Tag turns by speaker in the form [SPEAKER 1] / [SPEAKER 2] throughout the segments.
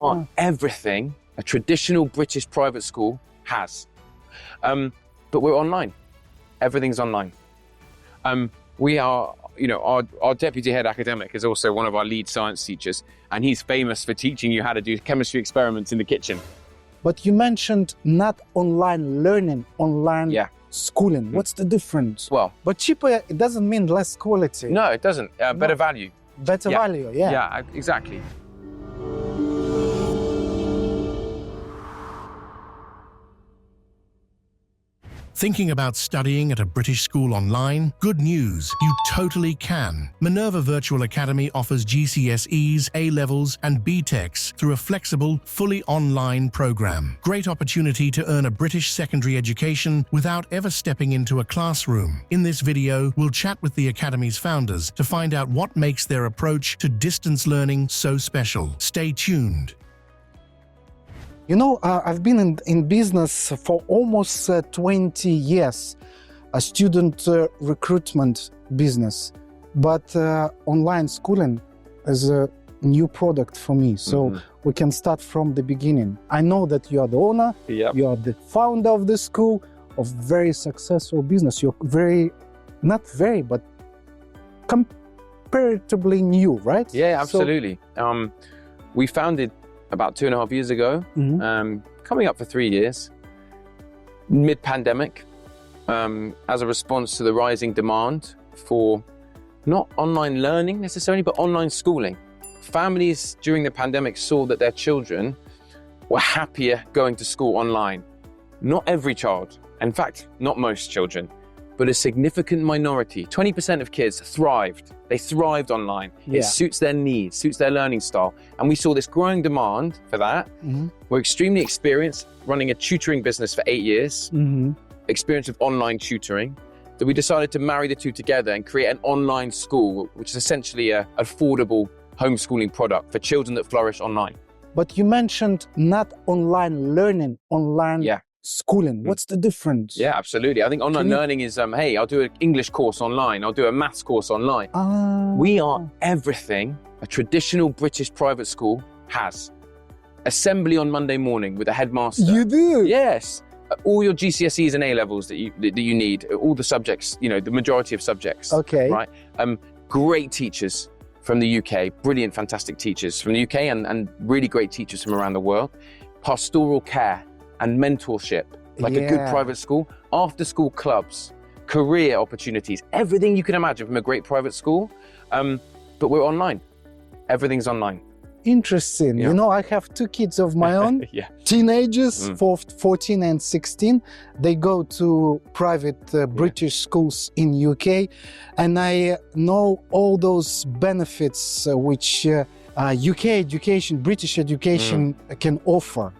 [SPEAKER 1] are everything a traditional British private school has. But we're online. Everything's online. We are, our deputy head academic is also one of our lead science teachers, and he's famous for teaching you how to do chemistry experiments in the kitchen.
[SPEAKER 2] But you mentioned not online learning, online schooling. What's the difference?
[SPEAKER 1] Well,
[SPEAKER 2] but cheaper, it doesn't mean less quality.
[SPEAKER 1] No, it doesn't. Better value.
[SPEAKER 2] Better value, yeah.
[SPEAKER 1] Yeah, exactly.
[SPEAKER 3] Thinking about studying at a British school online? Good news, you totally can. Minerva Virtual Academy offers GCSEs, A-levels and BTECs through a flexible, fully online program. Great opportunity to earn a British secondary education without ever stepping into a classroom. In this video, we'll chat with the Academy's founders to find out what makes their approach to distance learning so special. Stay tuned.
[SPEAKER 2] I've been in business for almost 20 years, a student recruitment business, but online schooling is a new product for me. So we can start from the beginning. I know that you are the owner, you are the founder of the school, of very successful business. You're but comparatively new, right?
[SPEAKER 1] Yeah, absolutely. We founded about 2.5 years ago, coming up for 3 years, mid-pandemic, as a response to the rising demand for not online learning necessarily, but online schooling. Families during the pandemic saw that their children were happier going to school online. Not every child, in fact, not most children, but a significant minority, 20% of kids thrived. They thrived online. It suits their needs, suits their learning style. And we saw this growing demand for that. We're extremely experienced running a tutoring business for 8 years, experience of online tutoring, that we decided to marry the two together and create an online school, which is essentially an affordable homeschooling product for children that flourish online.
[SPEAKER 2] But you mentioned not online learning, online schooling. What's the difference?
[SPEAKER 1] Yeah, absolutely. I think online learning is, hey, I'll do an English course online, I'll do a maths course online. We are everything a traditional British private school has. Assembly on Monday morning with a headmaster.
[SPEAKER 2] You do?
[SPEAKER 1] Yes. All your GCSEs and A-levels that you need, all the subjects, the majority of subjects.
[SPEAKER 2] Okay.
[SPEAKER 1] Right? Great teachers from the UK, brilliant, fantastic teachers from the UK and really great teachers from around the world. Pastoral care and mentorship, like a good private school, after-school clubs, career opportunities, everything you can imagine from a great private school. But we're online. Everything's online.
[SPEAKER 2] Interesting. I have 2 kids of my own, teenagers, 14 and 16. They go to private British schools in UK, and I know all those benefits which UK education, British education can offer.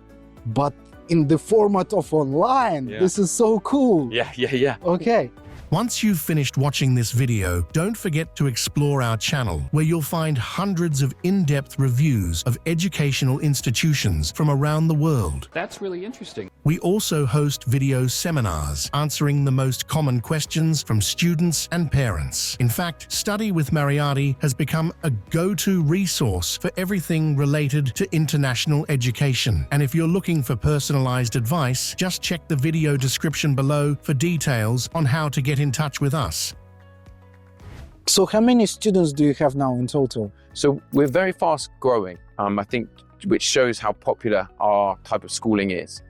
[SPEAKER 2] But in the format of online. This is so cool.
[SPEAKER 1] Yeah.
[SPEAKER 2] Okay.
[SPEAKER 3] Once you've finished watching this video, don't forget to explore our channel, where you'll find hundreds of in-depth reviews of educational institutions from around the world.
[SPEAKER 4] That's really interesting.
[SPEAKER 3] We also host video seminars answering the most common questions from students and parents. In fact, Study with Mariatti has become a go-to resource for everything related to international education. And if you're looking for personalized advice, just check the video description below for details on how to get in touch with us.
[SPEAKER 2] So how many students do you have now in total?
[SPEAKER 1] So we're very fast growing, I think, which shows how popular our type of schooling is.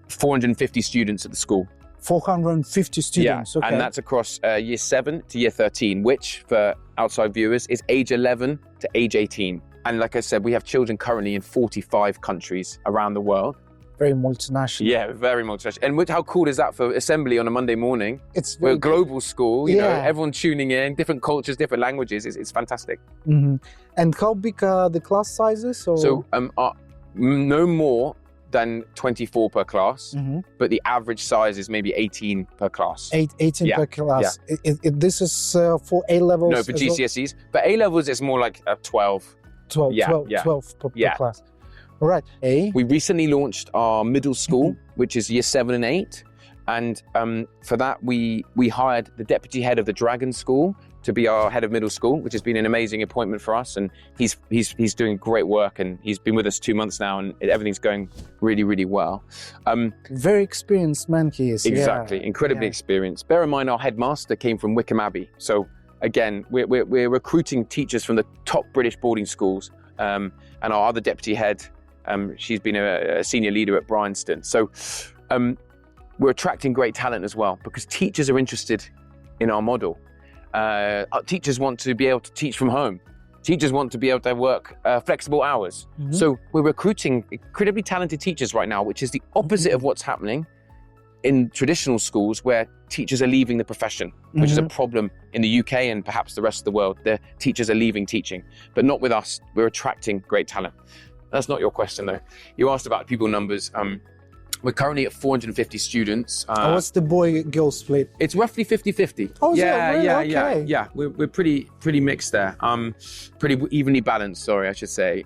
[SPEAKER 1] 450 students at the school.
[SPEAKER 2] 450 students, okay.
[SPEAKER 1] And that's across year 7 to year 13, which for outside viewers is age 11 to age 18. And like I said, we have children currently in 45 countries around the world.
[SPEAKER 2] Very multinational.
[SPEAKER 1] Yeah, very multinational. And how cool is that for assembly on a Monday morning? We're a global school, you know, everyone tuning in, different cultures, different languages. It's fantastic.
[SPEAKER 2] And how big are the class sizes? Or?
[SPEAKER 1] So no more than 24 per class, but the average size is maybe 18 per class.
[SPEAKER 2] 18 per class. This is for A-levels?
[SPEAKER 1] No, for GCSEs. Well? But A-levels is more like 12.
[SPEAKER 2] 12 per class. All right.
[SPEAKER 1] We recently launched our middle school, which is year 7 and 8. And for that, we hired the deputy head of the Dragon School to be our head of middle school, which has been an amazing appointment for us. And he's doing great work, and he's been with us 2 months now, and everything's going really, really well.
[SPEAKER 2] Very experienced man he is.
[SPEAKER 1] Exactly, incredibly experienced. Bear in mind, our headmaster came from Wickham Abbey. So again, we're recruiting teachers from the top British boarding schools, and our other deputy head, she's been a senior leader at Bryanston. So we're attracting great talent as well, because teachers are interested in our model. Teachers want to be able to teach from home. Teachers want to be able to work flexible hours. So we're recruiting incredibly talented teachers right now, which is the opposite of what's happening in traditional schools, where teachers are leaving the profession, which is a problem in the UK and perhaps the rest of the world. The teachers are leaving teaching, but not with us. We're attracting great talent. That's not your question though. You asked about pupil numbers. We're currently at 450 students.
[SPEAKER 2] What's the boy-girl split?
[SPEAKER 1] It's roughly 50-50.
[SPEAKER 2] Oh, really?
[SPEAKER 1] Yeah. We're pretty mixed there. Pretty evenly balanced, sorry, I should say.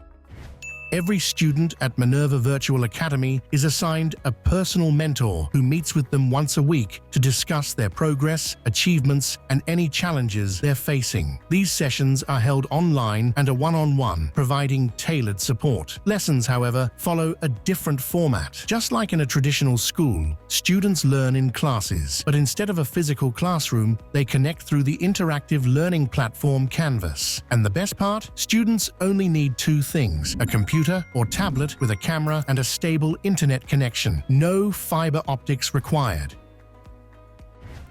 [SPEAKER 3] Every student at Minerva Virtual Academy is assigned a personal mentor who meets with them once a week to discuss their progress, achievements, and any challenges they're facing. These sessions are held online and are one-on-one, providing tailored support. Lessons, however, follow a different format. Just like in a traditional school, students learn in classes, but instead of a physical classroom, they connect through the interactive learning platform Canvas. And the best part? Students only need 2 things: a computer or tablet with a camera and a stable internet connection. No fiber optics required.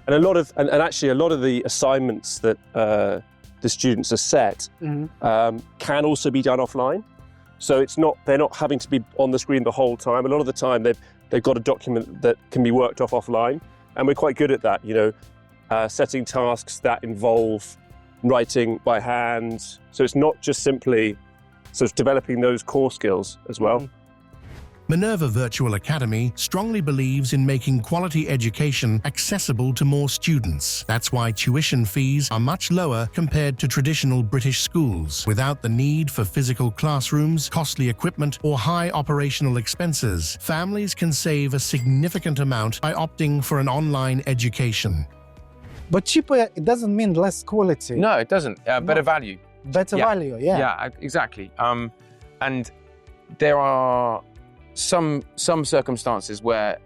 [SPEAKER 4] And actually a lot of the assignments that the students are set can also be done offline. So they're not having to be on the screen the whole time. A lot of the time they've got a document that can be worked off offline, and we're quite good at that. Setting tasks that involve writing by hand. So it's not just simply sort of developing those core skills as well.
[SPEAKER 3] Minerva Virtual Academy strongly believes in making quality education accessible to more students. That's why tuition fees are much lower compared to traditional British schools. Without the need for physical classrooms, costly equipment, or high operational expenses, families can save a significant amount by opting for an online education.
[SPEAKER 2] But cheaper, it doesn't mean less quality.
[SPEAKER 1] No, it doesn't. Better value.
[SPEAKER 2] Better value,
[SPEAKER 1] Yeah, exactly. And there are some circumstances where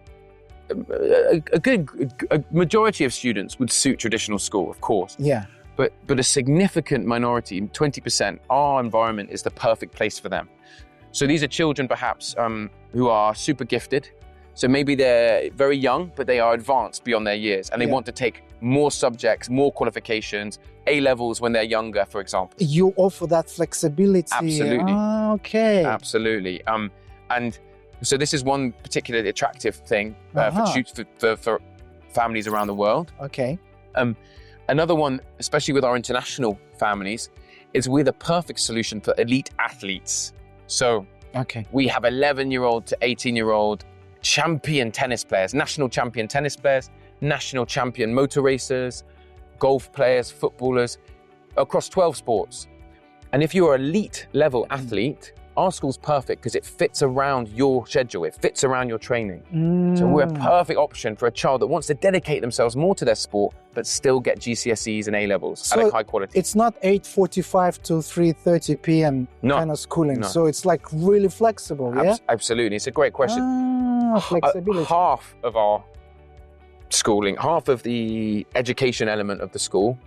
[SPEAKER 1] a majority of students would suit traditional school, of course.
[SPEAKER 2] Yeah.
[SPEAKER 1] But a significant minority, 20%, our environment is the perfect place for them. So these are children perhaps who are super gifted. So maybe they're very young, but they are advanced beyond their years, and they want to take more subjects, more qualifications, A-levels when they're younger, for example.
[SPEAKER 2] You offer that flexibility.
[SPEAKER 1] Absolutely.
[SPEAKER 2] Oh, okay.
[SPEAKER 1] Absolutely. And so this is one particularly attractive thing for families around the world.
[SPEAKER 2] Okay.
[SPEAKER 1] Another one, especially with our international families, is we're the perfect solution for elite athletes. So we have 11-year-old to 18-year-old champion tennis players, national champion tennis players, national champion motor racers, golf players, footballers, across 12 sports. And if you're an elite level athlete, our school's perfect because it fits around your schedule, it fits around your training. So we're a perfect option for a child that wants to dedicate themselves more to their sport, but still get GCSEs and A-levels at a high quality.
[SPEAKER 2] It's not 8:45 to 3:30 p.m. kind of schooling, so it's like really flexible, yeah?
[SPEAKER 1] Absolutely, it's a great question.
[SPEAKER 2] Flexibility.
[SPEAKER 1] Half of our schooling, half of the education element of the school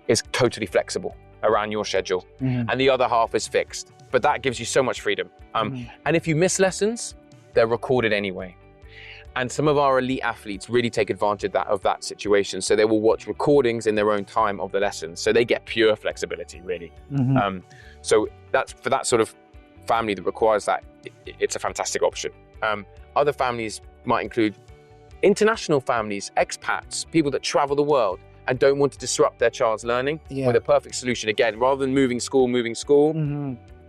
[SPEAKER 1] is totally flexible around your schedule, and the other half is fixed. But that gives you so much freedom. And if you miss lessons, they're recorded anyway. And some of our elite athletes really take advantage of that situation. So they will watch recordings in their own time of the lessons. So they get pure flexibility, really. So that's for that sort of family that requires that, it's a fantastic option. Other families might include international families, expats, people that travel the world and don't want to disrupt their child's learning. With a perfect solution, again, rather than moving school,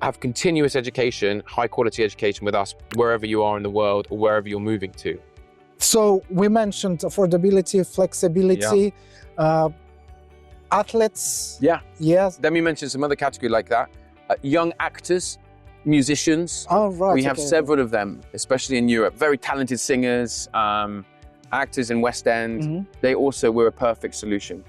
[SPEAKER 1] have continuous education, high quality education with us wherever you are in the world or wherever you're moving to.
[SPEAKER 2] So we mentioned affordability, flexibility, athletes. Yes.
[SPEAKER 1] Then we mentioned some other category like that. Young actors, musicians.
[SPEAKER 2] Oh, right.
[SPEAKER 1] We have several of them, especially in Europe. Very talented singers, actors in West End. They also were a perfect solution.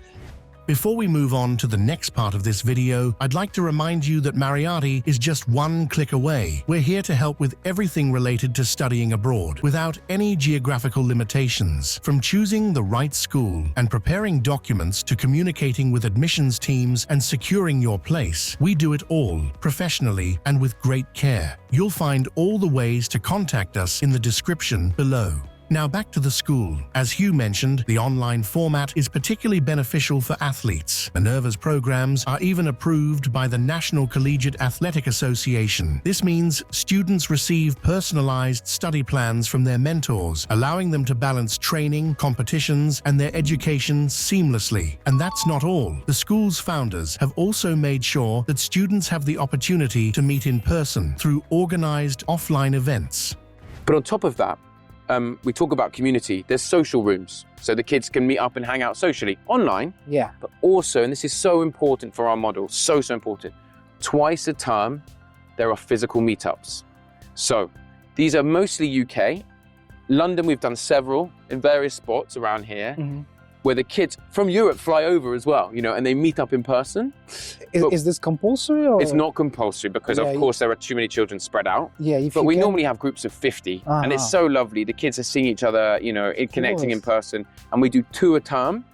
[SPEAKER 3] Before we move on to the next part of this video, I'd like to remind you that Mariati is just one click away. We're here to help with everything related to studying abroad, without any geographical limitations. From choosing the right school and preparing documents to communicating with admissions teams and securing your place, we do it all professionally and with great care. You'll find all the ways to contact us in the description below. Now back to the school. As Hugh mentioned, the online format is particularly beneficial for athletes. Minerva's programs are even approved by the National Collegiate Athletic Association. This means students receive personalized study plans from their mentors, allowing them to balance training, competitions, and their education seamlessly. And that's not all. The school's founders have also made sure that students have the opportunity to meet in person through organized offline events.
[SPEAKER 1] But on top of that, we talk about community. There's social rooms, so the kids can meet up and hang out socially online.
[SPEAKER 2] Yeah.
[SPEAKER 1] But also, and this is so important for our model, so important, twice a term, there are physical meetups. So these are mostly UK. London, we've done several in various spots around here, where the kids from Europe fly over as well, you know, and they meet up in person.
[SPEAKER 2] Is this compulsory? Or?
[SPEAKER 1] It's not compulsory because, of course, there are too many children spread out.
[SPEAKER 2] Yeah,
[SPEAKER 1] but we normally have groups of 50, and it's so lovely. The kids are seeing each other, you know, connecting in person, and we do 2 a term.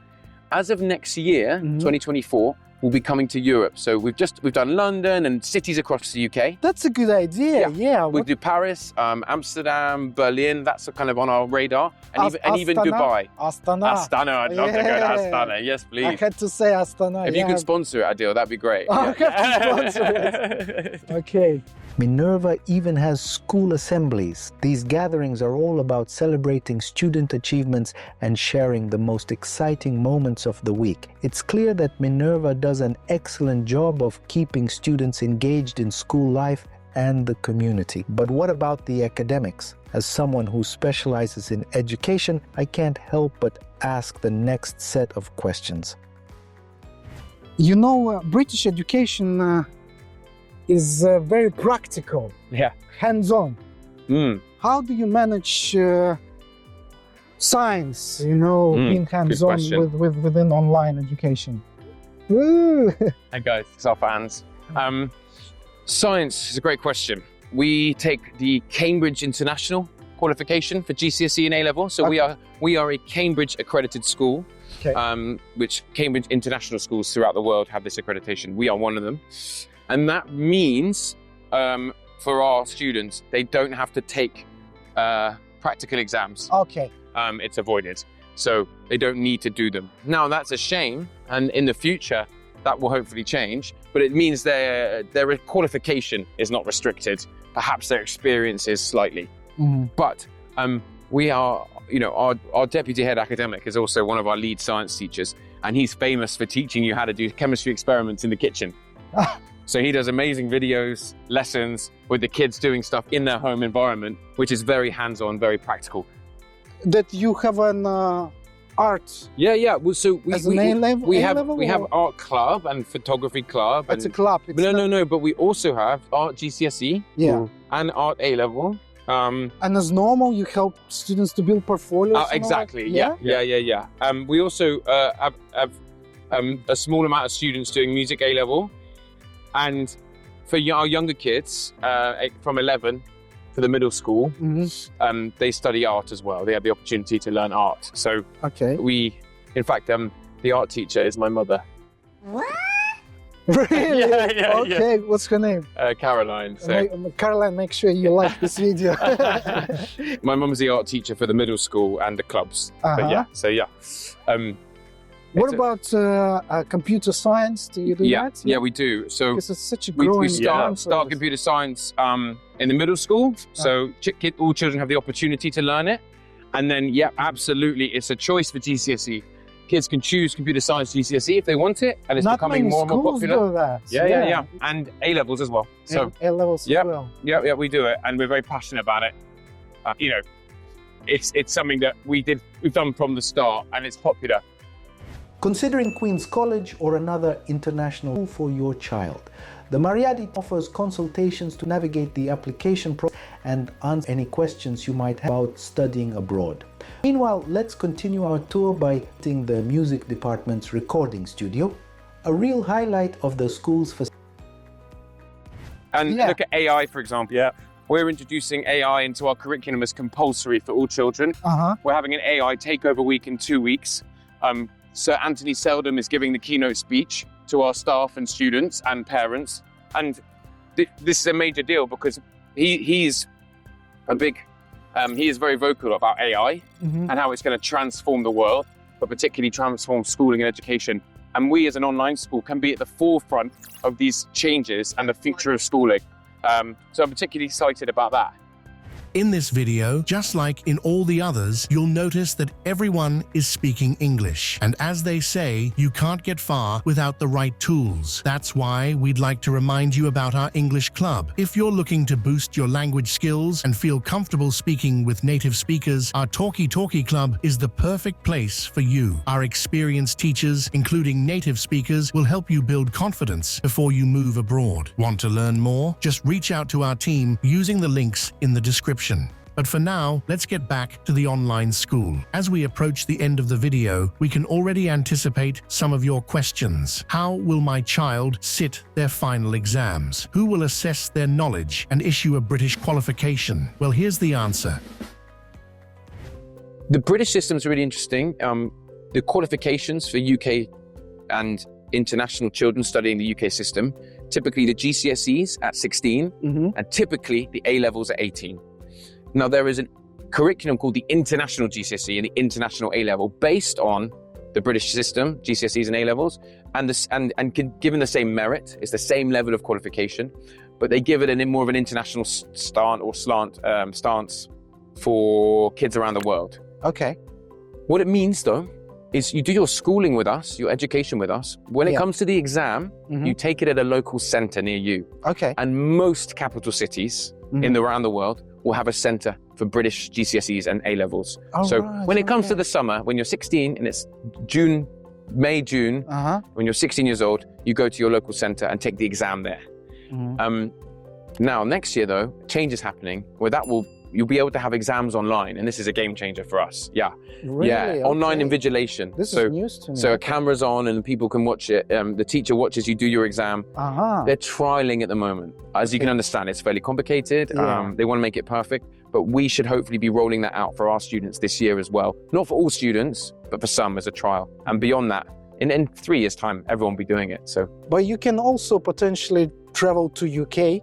[SPEAKER 1] As of next year, 2024, we'll be coming to Europe. So we've done London and cities across the UK.
[SPEAKER 2] That's a good idea. Yeah.
[SPEAKER 1] We'll do Paris, Amsterdam, Berlin. That's kind of on our radar, and even Dubai.
[SPEAKER 2] Astana.
[SPEAKER 1] I'd love to go to Astana. Yes, please.
[SPEAKER 2] I had to say Astana.
[SPEAKER 1] If you could sponsor it, Adil, that'd be great.
[SPEAKER 2] I have to sponsor it. Okay.
[SPEAKER 5] Minerva even has school assemblies. These gatherings are all about celebrating student achievements and sharing the most exciting moments of the week. It's clear that Minerva does an excellent job of keeping students engaged in school life and the community. But what about the academics? As someone who specializes in education, I can't help but ask the next set of questions.
[SPEAKER 2] You know, British education is very practical, hands-on. How do you manage science, you know, being hands-on within online education?
[SPEAKER 1] Hey guys, it's our fans. Science is a great question. We take the Cambridge International qualification for GCSE and A-level. So we are a Cambridge-accredited school, which Cambridge International schools throughout the world have this accreditation. We are one of them. And that means for our students, they don't have to take practical exams.
[SPEAKER 2] Okay.
[SPEAKER 1] It's avoided. So they don't need to do them. Now that's a shame. And in the future, that will hopefully change. But it means their qualification is not restricted. Perhaps their experience is slightly. But we are, you know, our deputy head academic is also one of our lead science teachers. And he's famous for teaching you how to do chemistry experiments in the kitchen. So he does amazing videos, lessons with the kids doing stuff in their home environment, which is very hands-on, very practical.
[SPEAKER 2] That you have an art.
[SPEAKER 1] Yeah. Well, so we have art club and photography club.
[SPEAKER 2] It's a club.
[SPEAKER 1] No. But we also have art GCSE. And art A-level.
[SPEAKER 2] And as normal, you help students to build portfolios.
[SPEAKER 1] Exactly. Yeah. We also have a small amount of students doing music A-level. And for our younger kids, from 11 to the middle school, they study art as well. They have the opportunity to learn art. So in fact, the art teacher is my mother.
[SPEAKER 2] What? Really? Okay, what's her name?
[SPEAKER 1] Caroline. So.
[SPEAKER 2] Caroline, make sure you like this video.
[SPEAKER 1] My mum's the art teacher for the middle school and the clubs.
[SPEAKER 2] What about computer science? Do you do that?
[SPEAKER 1] Yeah, we do. So
[SPEAKER 2] this is such a growing
[SPEAKER 1] we start computer science in the middle school. So all children have the opportunity to learn it. And then, absolutely, it's a choice for GCSE. Kids can choose computer science GCSE if they want it, and it's becoming more and more popular.
[SPEAKER 2] Do that.
[SPEAKER 1] Yeah. And A-levels as well. So
[SPEAKER 2] A-levels as well.
[SPEAKER 1] Yeah, we do it, and we're very passionate about it. You know, it's something that we've done from the start, and it's popular.
[SPEAKER 5] Considering Queen's College or another international school for your child, the Mariati offers consultations to navigate the application process and answer any questions you might have about studying abroad. Meanwhile, let's continue our tour by visiting the music department's recording studio, a real highlight of the school's facility.
[SPEAKER 1] And look at AI, for example.
[SPEAKER 4] Yeah.
[SPEAKER 1] We're introducing AI into our curriculum as compulsory for all children. We're having an AI takeover week in 2 weeks. Sir Anthony Seldom is giving the keynote speech to our staff and students and parents. And this is a major deal because he's a big, he is very vocal about AI and how it's going to transform the world, but particularly transform schooling and education. And we as an online school can be at the forefront of these changes and the future of schooling. So I'm particularly excited about that.
[SPEAKER 3] In this video, just like in all the others, you'll notice that everyone is speaking English. And as they say, you can't get far without the right tools. That's why we'd like to remind you about our English Club. If you're looking to boost your language skills and feel comfortable speaking with native speakers, our Talkie Club is the perfect place for you. Our experienced teachers, including native speakers, will help you build confidence before you move abroad. Want to learn more? Just reach out to our team using the links in the description. But for now, let's get back to the online school. As we approach the end of the video, we can already anticipate some of your questions. How will my child sit their final exams? Who will assess their knowledge and issue a British qualification? Well, here's the answer.
[SPEAKER 1] The British system is really interesting. The qualifications for UK and international children studying the UK system, typically the GCSEs at 16 and typically the A-levels at 18. Now, there is a curriculum called the International GCSE and the International A-level based on the British system, GCSEs and A-levels, and given the same merit, it's the same level of qualification, but they give it in more of an international stance for kids around the world.
[SPEAKER 2] Okay.
[SPEAKER 1] What it means, though, is you do your schooling with us, your education with us. When it comes to the exam, you take it at a local centre near you.
[SPEAKER 2] Okay.
[SPEAKER 1] And most capital cities around the world will have a centre for British GCSEs and A-levels. When it comes to the summer, when you're 16 and it's May, June, when you're 16 years old, you go to your local centre and take the exam there. Now, next year though, change is happening where you'll be able to have exams online, and this is a game changer for us.
[SPEAKER 2] Really? Okay.
[SPEAKER 1] Online invigilation.
[SPEAKER 2] This is news to me.
[SPEAKER 1] So a camera's on and people can watch it. The teacher watches you do your exam. They're trialing at the moment. As you can understand, it's fairly complicated. They want to make it perfect, but we should hopefully be rolling that out for our students this year as well. Not for all students, but for some as a trial. And beyond that, in 3 years' time, everyone will be doing it.
[SPEAKER 2] But you can also potentially travel to UK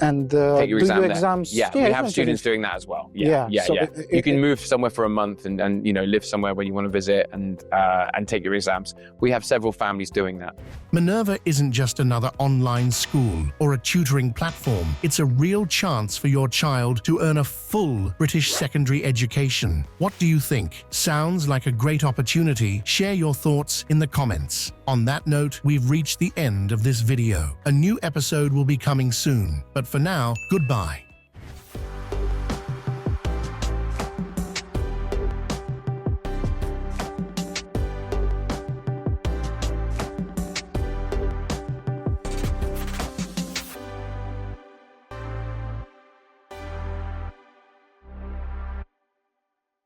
[SPEAKER 2] and
[SPEAKER 1] take your
[SPEAKER 2] do
[SPEAKER 1] exam
[SPEAKER 2] your
[SPEAKER 1] there.
[SPEAKER 2] exams.
[SPEAKER 1] We have students doing that as well. You can move somewhere for a month and live somewhere where you want to visit and take your exams. We have several families doing that.
[SPEAKER 3] Minerva isn't just another online school or a tutoring platform. It's a real chance for your child to earn a full British secondary education. What do you think? Sounds like a great opportunity? Share your thoughts in the comments. On that note, we've reached the end of this video. A new episode will be coming soon. But for now, goodbye.